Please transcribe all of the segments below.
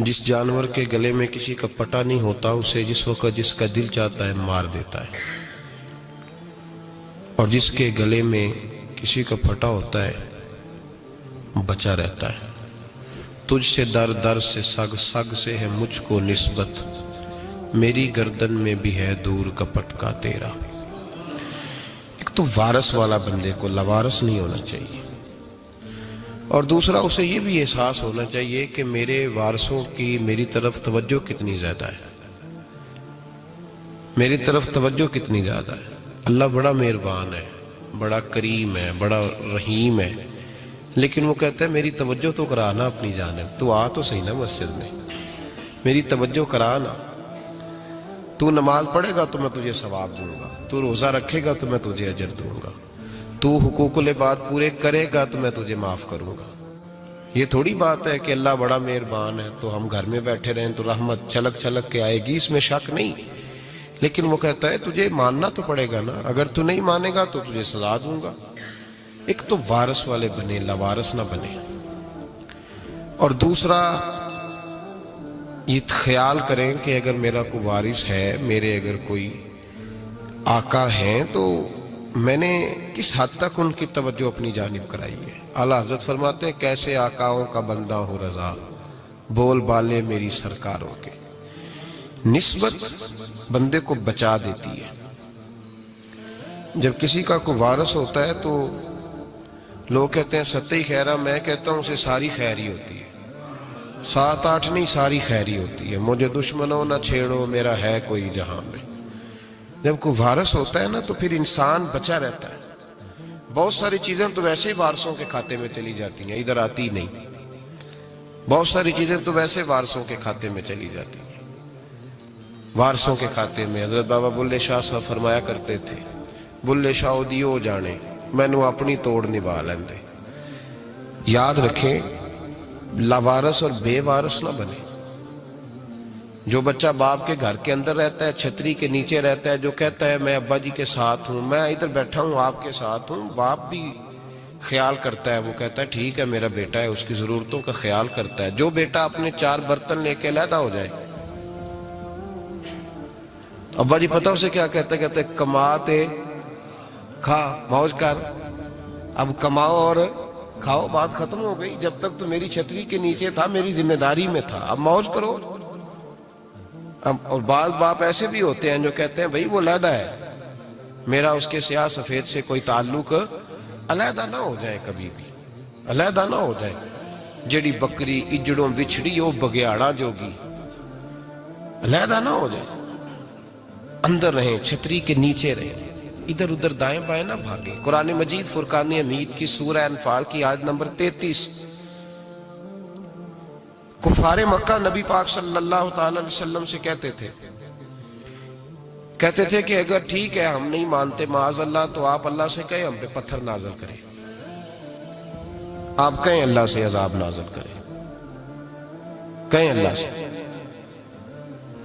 جس جانور کے گلے میں کسی کا پٹا نہیں ہوتا اسے جس وقت جس کا دل چاہتا ہے مار دیتا ہے، اور جس کے گلے میں کسی کا پھٹا ہوتا ہے بچا رہتا ہے۔ تجھ سے در در سے سگ سگ سے ہے مجھ کو نسبت، میری گردن میں بھی ہے دور کا پٹکا تیرا۔ ایک تو وارث والا بندے کو لوارث نہیں ہونا چاہیے، اور دوسرا اسے یہ بھی احساس ہونا چاہیے کہ میرے وارثوں کی میری طرف توجہ کتنی زیادہ ہے، میری طرف توجہ کتنی زیادہ ہے۔ اللہ بڑا مہربان ہے، بڑا کریم ہے، بڑا رحیم ہے، لیکن وہ کہتا ہے میری توجہ تو کرانا اپنی جانب، تو آ تو صحیح نا مسجد میں، میری توجہ کرانا، تو نماز پڑھے گا تو میں تجھے ثواب دوں گا، تو روزہ رکھے گا تو میں تجھے اجر دوں گا، تو حقوق العباد پورے کرے گا تو میں تجھے معاف کروں گا۔ یہ تھوڑی بات ہے کہ اللہ بڑا مہربان ہے تو ہم گھر میں بیٹھے رہیں تو رحمت چھلک چھلک کے آئے گی، اس میں شک نہیں، لیکن وہ کہتا ہے تجھے ماننا تو پڑے گا نا، اگر تو نہیں مانے گا تو تجھے سزا دوں گا۔ ایک تو وارث والے بنے، لوارث نہ بنے، اور دوسرا یہ خیال کریں کہ اگر میرا کوئی وارث ہے، میرے اگر کوئی آقا ہیں، تو میں نے کس حد تک ان کی توجہ اپنی جانب کرائی ہے۔ اعلیٰ حضرت فرماتے ہیں کیسے آقاؤں کا بندہ ہو رضا، بول بالے میری سرکاروں کے۔ نسبت بندے کو بچا دیتی ہے۔ جب کسی کا کوئی وارث ہوتا ہے تو لوگ کہتے ہیں ستّی خیرہ، میں کہتا ہوں اسے ساری خیر ہی ہوتی ہے، 7-8 نہیں، ساری خیر ہی ہوتی ہے۔ مجھے دشمنوں نہ چھیڑو، میرا ہے کوئی جہاں میں۔ جب کوئی وارث ہوتا ہے نا تو پھر انسان بچا رہتا ہے۔ بہت ساری چیزیں تو ویسے ہی وارثوں کے کھاتے میں چلی جاتی ہیں، ادھر آتی نہیں۔ بہت ساری چیزیں تو ویسے وارثوں کے کھاتے میں چلی جاتی ہیں، وارثوں کے کھاتے میں۔ حضرت بابا بلے شاہ صاحب فرمایا کرتے تھے، بلے شاہ دیو جانے مینوں اپنی توڑ نبھا لیندے۔ یاد رکھیں لاوارث اور بے وارث نہ بنے۔ جو بچہ باپ کے گھر کے اندر رہتا ہے، چھتری کے نیچے رہتا ہے، جو کہتا ہے میں ابا جی کے ساتھ ہوں، میں ادھر بیٹھا ہوں آپ کے ساتھ ہوں، باپ بھی خیال کرتا ہے، وہ کہتا ہے ٹھیک ہے میرا بیٹا ہے، اس کی ضرورتوں کا خیال کرتا ہے۔ جو بیٹا اپنے 4 برتن لے کے علیحدہ ہو جائے، ابا جی پتہ اسے کیا کہتے کہتے کماتے کھا موج کر، اب کماؤ اور کھاؤ، بات ختم ہو گئی۔ جب تک تو میری چھتری کے نیچے تھا، میری ذمہ داری میں تھا، اب موج کرو۔ اور بعض باپ ایسے بھی ہوتے ہیں جو کہتے ہیں بھئی وہ علیحدہ ہے، میرا اس کے سیاہ سفید سے کوئی تعلق، علیحدہ نہ ہو جائے، کبھی بھی علیحدہ نہ ہو جائے۔ جڑی بکری اجڑوں وچھڑی وہ بگیاڑا جوگی، علیحدہ نہ ہو جائے، اندر رہیں، چھتری کے نیچے رہیں، ادھر ادھر دائیں بائیں نہ بھاگیں۔ قرآن مجید فرقان حمید کی سورہ انفال کی آیت نمبر 33، کفار مکہ نبی پاک صلی اللہ تعالی علیہ وسلم سے کہتے تھے کہ اگر ٹھیک ہے ہم نہیں مانتے معاذ اللہ، تو آپ اللہ سے کہیں ہم پہ پتھر نازل کریں، آپ کہیں اللہ سے عذاب نازل کریں، کہیں اللہ سے۔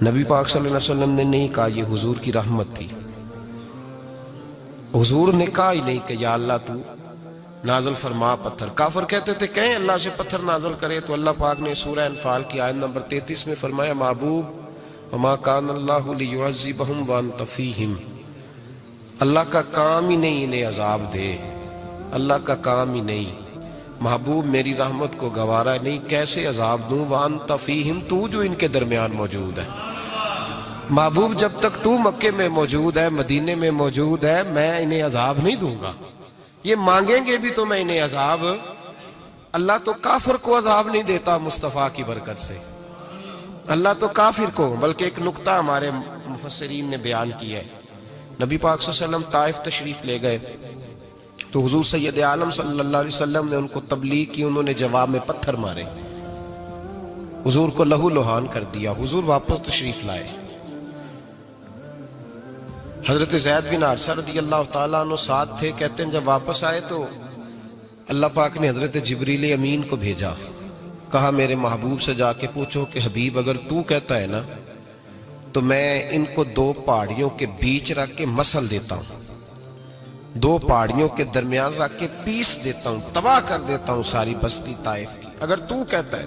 نبی پاک صلی اللہ علیہ وسلم نے نہیں کہا، یہ حضور کی رحمت تھی، حضور نے کہا ہی نہیں کہ یا اللہ تو نازل فرما پتھر۔ کافر کہتے تھے کہیں اللہ سے پتھر نازل کرے، تو اللہ پاک نے سورہ انفال کی آیت نمبر 33 میں فرمایا محبوب وما کان اللہ لیعذبہم وانت فیہم، اللہ کا کام ہی نہیں انہیں عذاب دے، اللہ کا کام ہی نہیں، محبوب میری رحمت کو گوارا نہیں، کیسے عذاب دوں، وانت فیہم، تو جو ان کے درمیان موجود ہے۔ محبوب جب تک تو مکے میں موجود ہے، مدینے میں موجود ہے، میں انہیں عذاب نہیں دوں گا، یہ مانگیں گے بھی تو میں انہیں عذاب، اللہ تو کافر کو عذاب نہیں دیتا مصطفیٰ کی برکت سے، اللہ تو کافر کو۔ بلکہ ایک نکتہ ہمارے مفسرین نے بیان کیا ہے، نبی پاک صلی اللہ علیہ وسلم طائف تشریف لے گئے تو حضور سید عالم صلی اللہ علیہ وسلم نے ان کو تبلیغ کی، انہوں نے جواب میں پتھر مارے، حضور کو لہو لہان کر دیا، حضور واپس تشریف لائے۔ حضرت زید بن حارثہ رضی اللہ تعالیٰ عنہ ساتھ تھے، کہتے ہیں جب واپس آئے تو اللہ پاک نے حضرت جبریل امین کو بھیجا، کہا میرے محبوب سے جا کے پوچھو کہ حبیب اگر تو کہتا ہے نا تو میں ان کو 2 پہاڑیوں کے بیچ رکھ کے مسل دیتا ہوں، 2 پہاڑیوں کے درمیان رکھ کے پیس دیتا ہوں، تباہ کر دیتا ہوں ساری بستی طائف کی، اگر تو کہتا ہے۔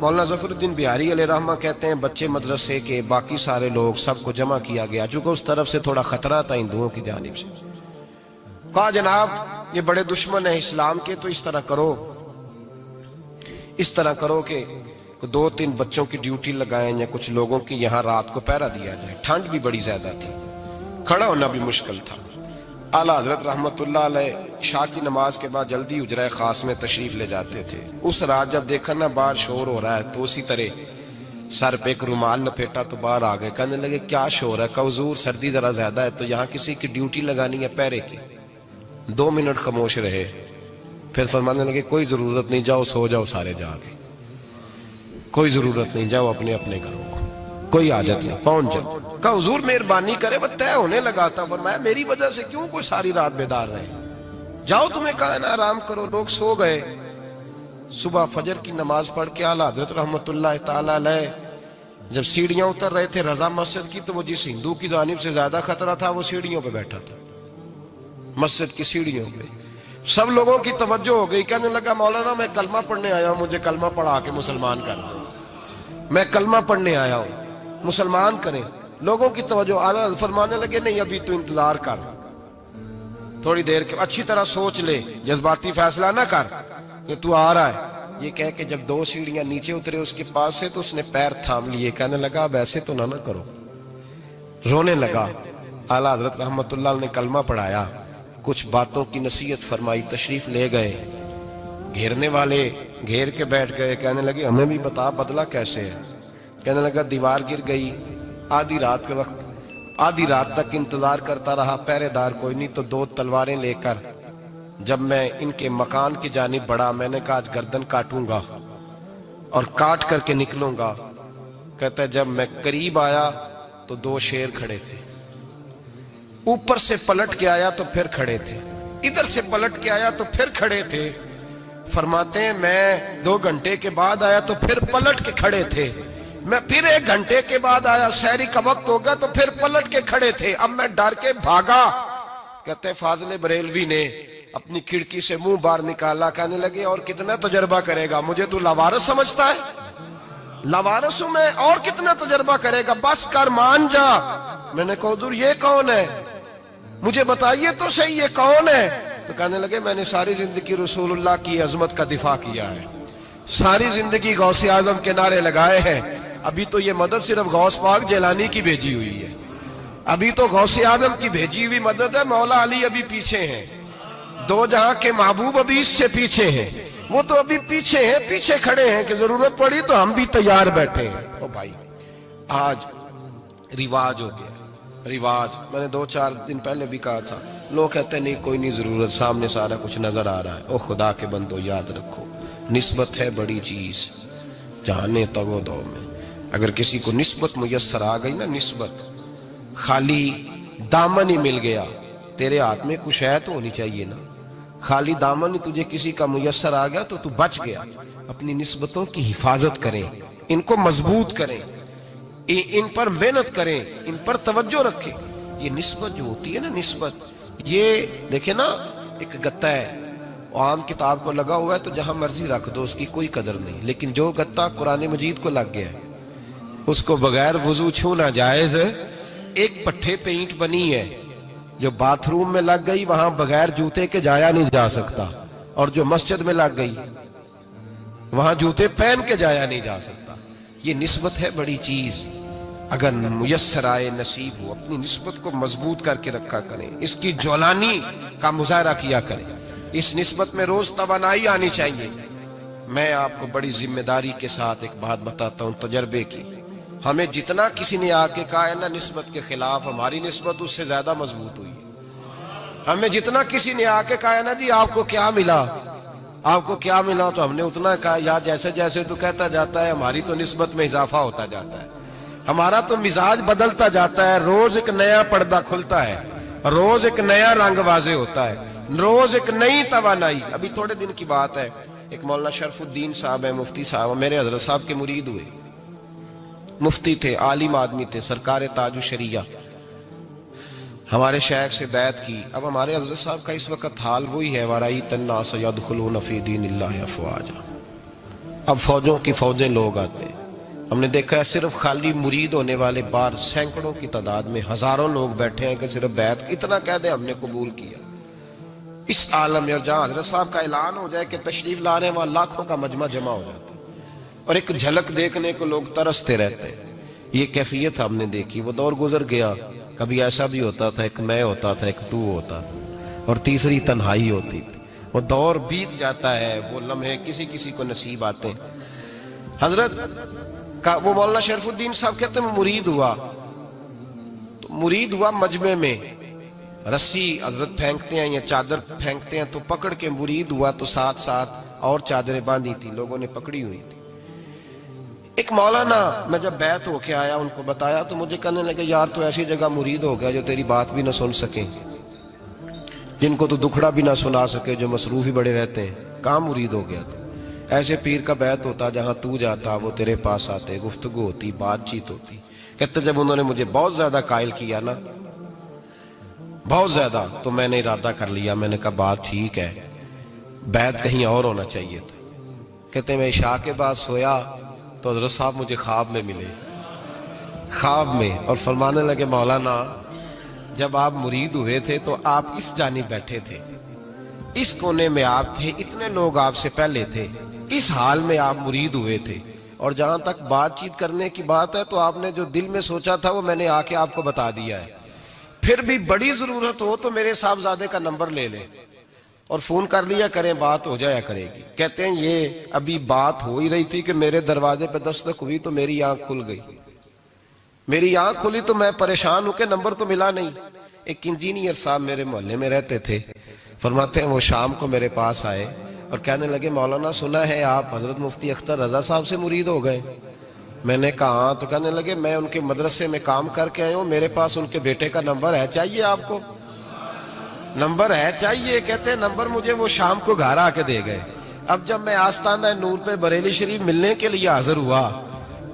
مولانا ظفر الدین بہاری علیہ رحمہ کہتے ہیں بچے مدرسے کے باقی سارے لوگ سب کو جمع کیا گیا، چونکہ اس طرف سے تھوڑا خطرہ تھا ہندوؤں کی جانب سے. کہا جناب یہ بڑے دشمن ہیں اسلام کے، تو اس طرح کرو کہ 2-3 بچوں کی ڈیوٹی لگائیں یا کچھ لوگوں کی یہاں رات کو پہرا دیا جائے. ٹھنڈ بھی بڑی زیادہ تھی، کھڑا ہونا بھی مشکل تھا. اعلیٰ حضرت رحمت اللہ علیہ عشاء کی نماز کے بعد جلدی حجرہ خاص میں تشریف لے جاتے تھے. اس رات جب دیکھا نا باہر شور ہو رہا ہے تو اسی طرح سر پہ ایک رومال لپیٹا تو باہر آ گئے. کہنے لگے کیا شور ہے؟ کہا حضور سردی ذرا زیادہ ہے تو یہاں کسی کی ڈیوٹی لگانی ہے پہرے کی. 2 منٹ خاموش رہے، پھر فرمانے لگے کوئی ضرورت نہیں، جاؤ سو جاؤ سارے جا کے، کوئی ضرورت نہیں، جاؤ اپنے اپنے گھروں کو، کوئی حاجت نہیں، پہنچ جاؤ. کہا حضور مہربانی کرے، وہ طے ہونے لگا تھا. فرمایا میری وجہ سے کیوں کوئی ساری رات بیدار رہے؟ جاؤ تمہیں کہا نا آرام کرو. لوگ سو گئے. صبح فجر کی نماز پڑھ کے اعلیٰ حضرت رحمت اللہ تعالی علیہ جب سیڑھیاں اتر رہے تھے رضا مسجد کی، تو وہ جس ہندو کی جانب سے زیادہ خطرہ تھا وہ سیڑھیوں پہ بیٹھا تھا، مسجد کی سیڑھیوں پہ. سب لوگوں کی توجہ ہو گئی. کہنے لگا مولانا میں کلمہ پڑھنے آیا ہوں، مجھے کلمہ پڑھا کے مسلمان کر دو، میں کلمہ پڑھنے آیا ہوں، مسلمان کریں. لوگوں کی توجہ. اعلیٰ فرمانے لگے نہیں ابھی تو انتظار کر، تھوڑی دیر کے اچھی طرح سوچ لے، جذباتی فیصلہ نہ کر کہ تو آ رہا ہے. یہ کہہ کے جب 2 سیڑھیاں نیچے اترے اس کے پاس سے تو اس نے پیر تھام لیے. کہنے لگا اب ایسے تو نہ کرو، رونے لگا. اعلیٰ حضرت رحمت اللہ نے کلمہ پڑھایا، کچھ باتوں کی نصیحت فرمائی، تشریف لے گئے. گھیرنے والے گھیر کے بیٹھ گئے. کہنے لگے ہمیں بھی بتا بدلہ کیسے ہے؟ کہنے لگا دیوار گر گئی، آدھی رات کے وقت آدھی رات تک انتظار کرتا رہا، پہرے دار کوئی نہیں، تو 2 تلواریں لے کر جب میں ان کے مکان کی جانب بڑھا، میں نے کہا آج گردن کاٹوں گا اور کاٹ کر کے نکلوں گا. کہتا ہے جب میں قریب آیا تو 2 شیر کھڑے تھے، اوپر سے پلٹ کے آیا تو پھر کھڑے تھے، ادھر سے پلٹ کے آیا تو پھر کھڑے تھے. فرماتے ہیں میں 2 گھنٹے کے بعد آیا تو پھر پلٹ کے کھڑے تھے، میں پھر 1 گھنٹے کے بعد آیا، سحری کا وقت ہو گیا تو پھر پلٹ کے کھڑے تھے. اب میں ڈر کے بھاگا. کہتے فاضل بریلوی نے اپنی کھڑکی سے منہ باہر نکالا. کہنے لگے اور کتنا تجربہ کرے گا؟ مجھے تو لاوارث سمجھتا ہے؟ لاوارث ہوں میں، اور کتنا تجربہ کرے گا؟ بس کر، مان جا. میں نے کہا حضور یہ کون ہے؟ مجھے بتائیے تو صحیح یہ کون ہے؟ تو کہنے لگے میں نے ساری زندگی رسول اللہ کی عظمت کا دفاع کیا ہے، ساری زندگی غوث اعظم کے نعرے لگائے ہیں. ابھی تو یہ مدد صرف غوث پاک جیلانی کی بھیجی ہوئی ہے، ابھی تو غوث اعظم کی بھیجی ہوئی مدد ہے. مولا علی ابھی پیچھے ہیں، 2 جہاں کے محبوب ابھی اس سے پیچھے ہیں، وہ تو ابھی پیچھے ہیں، پیچھے کھڑے ہیں کہ ضرورت پڑی تو ہم بھی تیار بیٹھے ہیں. او بھائی آج رواج ہو گیا، رواج. میں نے 2-4 دن پہلے بھی کہا تھا، لوگ کہتے ہیں نہیں کوئی نہیں ضرورت، سامنے سارا کچھ نظر آ رہا ہے. او خدا کے بندو یاد رکھو نسبت ہے بڑی چیز، جانے تگو دو میں. اگر کسی کو نسبت میسر آ گئی نا، نسبت، خالی دامن ہی مل گیا، تیرے ہاتھ میں کچھ ہے تو ہونی چاہیے نا. خالی دامن ہی تجھے کسی کا میسر آ گیا تو بچ گیا. اپنی نسبتوں کی حفاظت کریں، ان کو مضبوط کریں، ان پر محنت کریں، ان پر توجہ رکھیں. یہ نسبت جو ہوتی ہے نا، نسبت، یہ دیکھیں نا ایک گتا ہے، عام کتاب کو لگا ہوا ہے تو جہاں مرضی رکھ دو، اس کی کوئی قدر نہیں. لیکن جو گتا قرآن مجید کو لگ گیا ہے اس کو بغیر وضو چھونا جائز ہے. ایک پٹھے پہ اینٹ بنی ہے، جو باتھ روم میں لگ گئی وہاں بغیر جوتے کے جایا نہیں جا سکتا، اور جو مسجد میں لگ گئی وہاں جوتے پہن کے جایا نہیں جا سکتا. یہ نسبت ہے بڑی چیز. اگر میسر آئے، نصیب ہو، اپنی نسبت کو مضبوط کر کے رکھا کریں، اس کی جولانی کا مظاہرہ کیا کریں. اس نسبت میں روز توانائی آنی چاہیے. میں آپ کو بڑی ذمہ داری کے ساتھ ایک بات بتاتا ہوں تجربے کی. ہمیں جتنا کسی نے آ کے کہا ہے نا نسبت کے خلاف، ہماری نسبت اس سے زیادہ مضبوط ہوئی ہے. ہمیں جتنا کسی نے آ کے کہا ہے نا جی آپ کو کیا ملا، آپ کو کیا ملا، تو ہم نے اتنا کہا یا جیسے جیسے تو کہتا جاتا ہے ہماری تو نسبت میں اضافہ ہوتا جاتا ہے، ہمارا تو مزاج بدلتا جاتا ہے. روز ایک نیا پردہ کھلتا ہے، روز ایک نیا رنگ واضح ہوتا ہے، روز ایک نئی توانائی. ابھی تھوڑے دن کی بات ہے، ایک مولانا شرف الدین صاحب ہے، مفتی صاحب، میرے حضرت صاحب کے مرید ہوئے، مفتی تھے، عالم آدمی تھے، سرکار تاج الشریعہ، ہمارے شیخ سے بیعت کی. اب ہمارے حضرت صاحب کا اس وقت حال وہی ہے، وَرَأَيْتَ النَّاسَ يَدْخُلُونَ فِي دِينِ اللَّهِ أَفْوَاجًا. اب فوجوں کی فوجیں لوگ آتے ہیں. ہم نے دیکھا ہے صرف خالی مرید ہونے والے بار سینکڑوں کی تعداد میں ہزاروں لوگ بیٹھے ہیں کہ صرف بیعت اتنا کہہ دیں ہم نے قبول کیا. اس عالم میں اور جہاں حضرت صاحب کا اعلان ہو جائے کہ تشریف لا رہے ہیں وہاں لاکھوں کا مجمع جمع ہو جاتا ہے اور ایک جھلک دیکھنے کو لوگ ترستے رہتے ہیں. یہ کیفیت ہم نے دیکھی. وہ دور گزر گیا. کبھی ایسا بھی ہوتا تھا ایک میں ہوتا تھا ایک تو ہوتا تھا اور تیسری تنہائی ہوتی تھی. وہ دور بیت جاتا ہے. وہ لمحے کسی کسی کو نصیب آتے ہیں. حضرت کا وہ مولانا شریف الدین صاحب کہتے ہیں مرید ہوا تو مرید ہوا مجمع میں رسی حضرت پھینکتے ہیں یا چادر پھینکتے ہیں تو پکڑ کے مرید ہوا تو ساتھ ساتھ اور چادریں باندھی تھی لوگوں نے پکڑی ہوئی تھی. ایک مولانا میں جب بیعت ہو کے آیا ان کو بتایا تو مجھے کہنے لگے یار تو ایسی جگہ مرید ہو گیا جو تیری بات بھی نہ سن سکیں جن کو تو دکھڑا بھی نہ سنا سکے جو مصروف ہی بڑے رہتے ہیں. کہاں مرید ہو گیا تو ایسے پیر کا بیعت ہوتا جہاں تو جاتا وہ تیرے پاس آتے گفتگو ہوتی بات چیت ہوتی. کہتے جب انہوں نے مجھے بہت زیادہ قائل کیا نا بہت زیادہ تو میں نے ارادہ کر لیا. میں نے کہا بات ٹھیک ہے بیعت کہیں اور ہونا چاہیے تھا. کہتے میں عشاء کے بعد سویا تو حضرت صاحب مجھے خواب میں ملے خواب میں اور فرمانے لگے مولانا جب آپ مرید ہوئے تھے تو آپ اس جانب بیٹھے تھے اس کونے میں آپ تھے اتنے لوگ آپ سے پہلے تھے اس حال میں آپ مرید ہوئے تھے اور جہاں تک بات چیت کرنے کی بات ہے تو آپ نے جو دل میں سوچا تھا وہ میں نے آ کے آپ کو بتا دیا ہے. پھر بھی بڑی ضرورت ہو تو میرے صاحبزادے کا نمبر لے لیں اور فون کر لیا کریں بات ہو جایا کرے گی. کہتے ہیں یہ ابھی بات ہو ہی رہی تھی کہ میرے دروازے پہ دستک ہوئی تو میری آنکھ کھل گئی. میری آنکھ کھلی تو میں پریشان ہوں کہ نمبر تو ملا نہیں. ایک انجینئر صاحب میرے محلے میں رہتے تھے فرماتے ہیں وہ شام کو میرے پاس آئے اور کہنے لگے مولانا سنا ہے آپ حضرت مفتی اختر رضا صاحب سے مرید ہو گئے. میں نے کہا ہاں. تو کہنے لگے میں ان کے مدرسے میں کام کر کے آئے ہوں میرے پاس ان کے بیٹے کا نمبر ہے چاہیے آپ کو نمبر ہے چاہیے. کہتے ہیں نمبر مجھے وہ شام کو گھر آ کے دے گئے. اب جب میں آستانہ نور پہ بریلی شریف ملنے کے لیے حاضر ہوا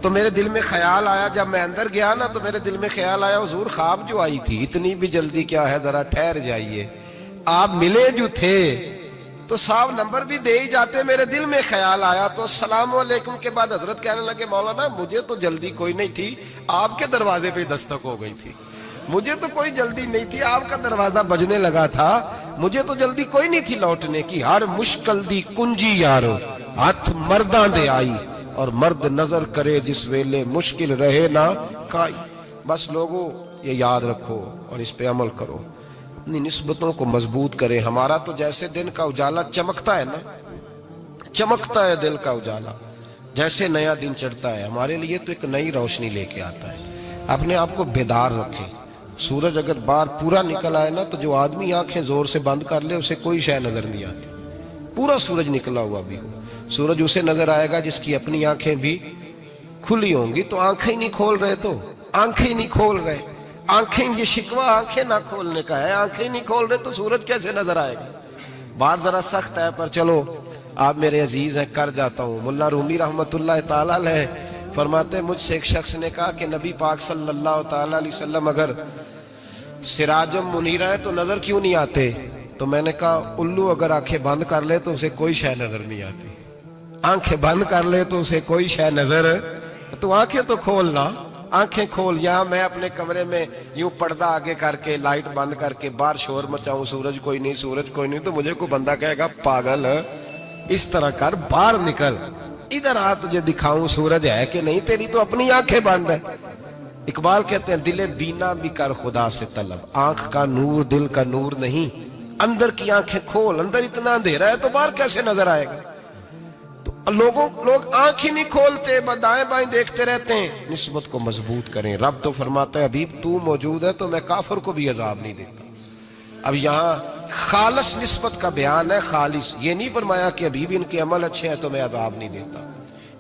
تو میرے دل میں خیال آیا جب میں اندر گیا نا تو میرے دل میں خیال آیا حضور خواب جو آئی تھی اتنی بھی جلدی کیا ہے ذرا ٹھہر جائیے آپ ملے جو تھے تو صاحب نمبر بھی دے ہی جاتے. میرے دل میں خیال آیا تو السلام علیکم کے بعد حضرت کہنے لگے مولانا مجھے تو جلدی کوئی نہیں تھی آپ کے دروازے پہ دستک ہو گئی تھی. مجھے تو کوئی جلدی نہیں تھی آپ کا دروازہ بجنے لگا تھا مجھے تو جلدی کوئی نہیں تھی لوٹنے کی. ہر مشکل دی کنجی یارو ہاتھ مرداں دے آئی اور مرد نظر کرے جس ویلے مشکل رہے نہ کائی. بس لوگوں یہ یاد رکھو اور اس پہ عمل کرو اپنی نسبتوں کو مضبوط کریں. ہمارا تو جیسے دن کا اجالا چمکتا ہے نا چمکتا ہے دل کا اجالا جیسے نیا دن چڑھتا ہے ہمارے لیے تو ایک نئی روشنی لے کے آتا ہے. اپنے آپ کو بیدار رکھیں. سورج اگر باہر پورا نکل آئے نا تو جو آدمی آنکھیں زور سے بند کر لے اسے کوئی شے نظر نہیں آتی. پورا سورج نکلا ہوا بھی ہو سورج اسے نظر آئے گا جس کی اپنی آنکھیں بھی کھلی ہوں گی. تو آنکھیں ہی نہیں کھول رہے تو آنکھیں ہی نہیں کھول رہے آنکھیں یہ شکوہ آنکھیں نہ کھولنے کا ہے. آنکھیں نہیں کھول رہے تو سورج کیسے نظر آئے گا. بات ذرا سخت ہے پر چلو آپ میرے عزیز ہیں کر جاتا ہوں. ملا رومی رحمت اللہ تعالیٰ علیہ فرماتے مجھ سے ایک شخص نے کہا کہ نبی پاک صلی اللہ تعالیٰ علیہ وسلم اگر سراجم منیرہ ہے تو نظر کیوں نہیں آتے. تو میں نے کہا الو اگر آنکھیں بند کر لے تو اسے کوئی شے نظر نہیں آتی. آنکھیں بند کر لے تو اسے کوئی شے نظر تو آنکھیں تو کھولنا آنکھیں کھول. یہاں میں اپنے کمرے میں یوں پردہ آگے کر کے لائٹ بند کر کے باہر شور مچاؤں سورج کوئی نہیں سورج کوئی نہیں تو مجھے کوئی بندہ کہے گا پاگل اس طرح کر باہر نکل ادھر آ تجھے دکھاؤں سورج ہے کہ نہیں تیری تو اپنی آنکھیں بند ہے. اقبال کہتے ہیں دل بینا بھی کر خدا سے طلب. آنکھ کا نور دل کا نور نہیں اندر کی آنکھیں کھول. اندر اتنا اندھیرا ہے تو باہر کیسے نظر آئے گا. تو لوگ آنکھ ہی نہیں کھولتے دائیں بائیں دیکھتے رہتے ہیں. نسبت کو مضبوط کریں. رب تو فرماتا ہے حبیب تو موجود ہے تو میں کافر کو بھی عذاب نہیں دیتا. اب یہاں خالص نسبت کا بیان ہے خالص. یہ نہیں فرمایا کہ حبیب ان کے عمل اچھے ہیں تو میں عذاب نہیں دیتا.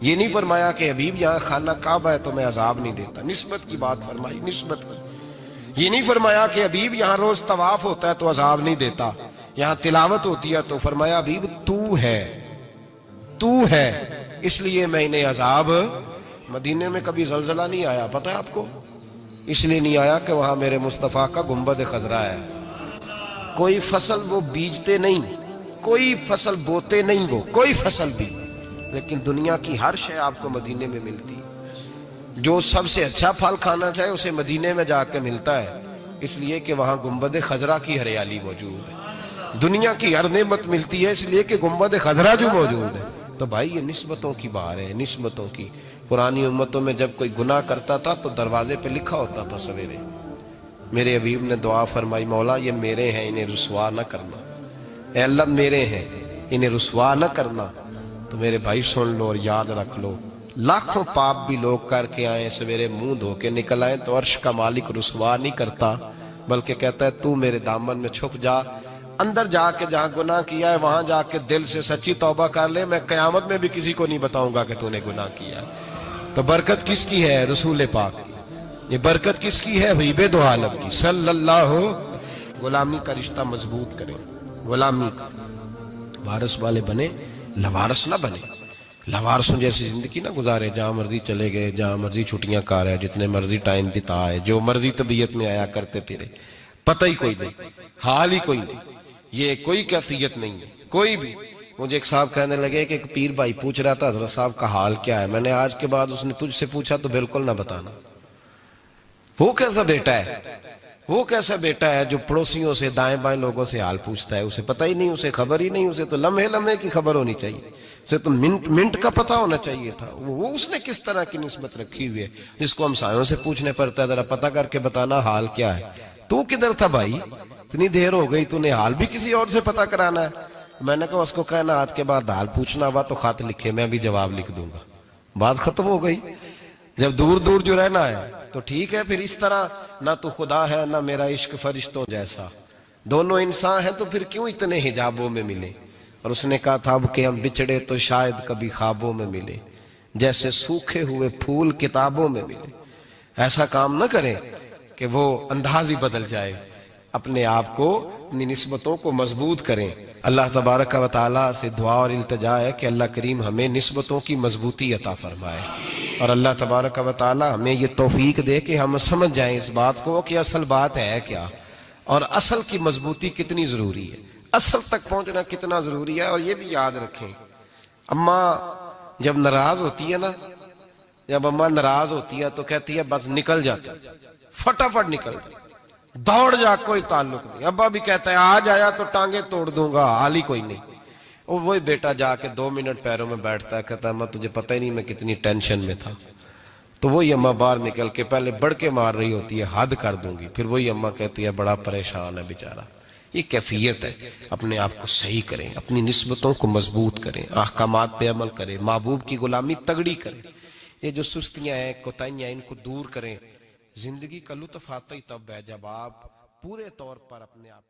یہ نہیں فرمایا کہ حبیب یہاں خانہ کعبہ ہے تو میں عذاب نہیں دیتا. نسبت کی بات فرمائی نسبت کی. یہ نہیں فرمایا کہ حبیب یہاں روز طواف ہوتا ہے تو عذاب نہیں دیتا. یہاں تلاوت ہوتی ہے تو فرمایا حبیب تو ہے اس لیے میں انہیں عذاب. مدینے میں کبھی زلزلہ نہیں آیا پتہ ہے آپ کو اس لیے نہیں آیا کہ وہاں میرے مصطفیٰ کا گنبد خضرا ہے. کوئی فصل وہ بیجتے نہیں کوئی فصل بوتے نہیں وہ کوئی فصل بھی لیکن دنیا کی ہر شے آپ کو مدینے میں ملتی ہے۔ جو سب سے اچھا پھل کھانا چاہے اسے مدینے میں جا کے ملتا ہے، اس لیے کہ وہاں گنبد خضرا کی ہریالی موجود ہے۔ دنیا کی ہر نعمت ملتی ہے اس لیے کہ گنبد خضرا جو موجود ہے۔ تو بھائی یہ نسبتوں کی بار ہے، نسبتوں کی۔ پرانی امتوں میں جب کوئی گناہ کرتا تھا تو دروازے پہ لکھا ہوتا تھا سویرے، میرے حبیب نے دعا فرمائی، مولا یہ میرے ہیں انہیں رسوا نہ کرنا، اے اللہ میرے ہیں انہیں رسوا نہ کرنا۔ تو میرے بھائی سن لو اور یاد رکھ لو، لاکھوں پاپ بھی لوگ کر کے آئیں، سویرے منہ دھو کے نکل آئیں تو عرش کا مالک رسوا نہیں کرتا، بلکہ کہتا ہے تو میرے دامن میں چھپ جا، اندر جا کے جہاں گناہ کیا ہے وہاں جا کے دل سے سچی توبہ کر لے، میں قیامت میں بھی کسی کو نہیں بتاؤں گا کہ تو نے گناہ کیا ہے۔ تو برکت کس کی ہے؟ رسول پاک کی۔ یہ برکت کس کی ہے؟ حبیب دو عالم کی صلی اللہ۔ غلامی کا رشتہ مضبوط کریں، غلامی کا وارث والے بنے، لوارث نہ بنے۔ لوارثوں جیسی زندگی نہ گزارے، جہاں مرضی چلے گئے، جہاں مرضی چھٹیاں کار ہے، جتنے مرضی ٹائم بتا ہے، جو مرضی طبیعت میں آیا کرتے پھرے، پتہ ہی کوئی نہیں، حال ہی کوئی نہیں، یہ کوئی کیفیت نہیں ہے کوئی بھی۔ مجھے ایک صاحب کہنے لگے کہ ایک پیر بھائی پوچھ رہا تھا حضرت صاحب کا حال کیا ہے، میں نے آج کے بعد اس نے تجھ سے پوچھا تو بالکل نہ بتانا۔ وہ کیسا بیٹا ہے، وہ کیسا بیٹا ہے جو پڑوسیوں سے دائیں بائیں لوگوں سے حال پوچھتا ہے، اسے پتہ ہی نہیں، اسے خبر ہی نہیں، اسے تو لمحے لمحے کی خبر ہونی چاہیے، اسے تو منٹ منٹ کا پتہ ہونا چاہیے تھا۔ وہ اس نے کس طرح کی نسبت رکھی ہوئی ہے جس کو ہم سایوں سے پوچھنے پڑتا ہے، ذرا پتہ کر کے بتانا حال کیا ہے۔ تو کدھر تھا بھائی، اتنی دیر ہو گئی، تو نے حال بھی کسی اور سے پتہ کرانا ہے۔ میں نے کہا اس کو کہنا آج کے بعد حال پوچھنا ہوا تو خط لکھے، میں بھی جواب لکھ دوں گا، بات ختم ہو گئی۔ جب دور دور جو رہنا ہے تو ٹھیک ہے، پھر اس طرح نہ تو خدا ہے نہ میرا عشق فرشتوں جیسا، دونوں انسان ہیں تو پھر کیوں اتنے حجابوں میں ملے۔ اور اس نے کہا تھا اب کہ ہم بچھڑے تو شاید کبھی خوابوں میں ملے، جیسے سوکھے ہوئے پھول کتابوں میں ملے۔ ایسا کام نہ کریں کہ وہ انداز ہی بدل جائے، اپنے آپ کو، اپنی نسبتوں کو مضبوط کریں۔ اللہ تبارک و تعالیٰ سے دعا اور التجا ہے کہ اللہ کریم ہمیں نسبتوں کی مضبوطی عطا فرمائے، اور اللہ تبارک و تعالیٰ ہمیں یہ توفیق دے کہ ہم سمجھ جائیں اس بات کو کہ اصل بات ہے کیا، اور اصل کی مضبوطی کتنی ضروری ہے، اصل تک پہنچنا کتنا ضروری ہے۔ اور یہ بھی یاد رکھیں، اماں جب ناراض ہوتی ہے نا، جب اماں ناراض ہوتی ہے تو کہتی ہے بس نکل جاتا، فٹافٹ نکل جاتا، دوڑ جا، کوئی تعلق نہیں۔ ابا بھی کہتا ہے آج آیا تو ٹانگیں توڑ دوں گا، حال ہی کوئی نہیں۔ اور وہی بیٹا جا کے 2 منٹ پیروں میں بیٹھتا ہے، کہتا ہے اماں تجھے پتہ ہی نہیں میں کتنی ٹینشن میں تھا۔ تو وہی اماں باہر نکل کے پہلے بڑھ کے مار رہی ہوتی ہے حد کر دوں گی، پھر وہی اماں کہتی ہے بڑا پریشان ہے بیچارہ۔ یہ کیفیت ہے، اپنے آپ کو صحیح کریں، اپنی نسبتوں کو مضبوط کریں، احکامات پہ عمل کریں، محبوب کی غلامی تگڑی کریں۔ یہ جو سستیاں ہیں، کوتاہیاں، ان کو دور کریں۔ زندگی کا لطف آتا ہی تب ہے جب آپ پورے طور پر اپنے آپ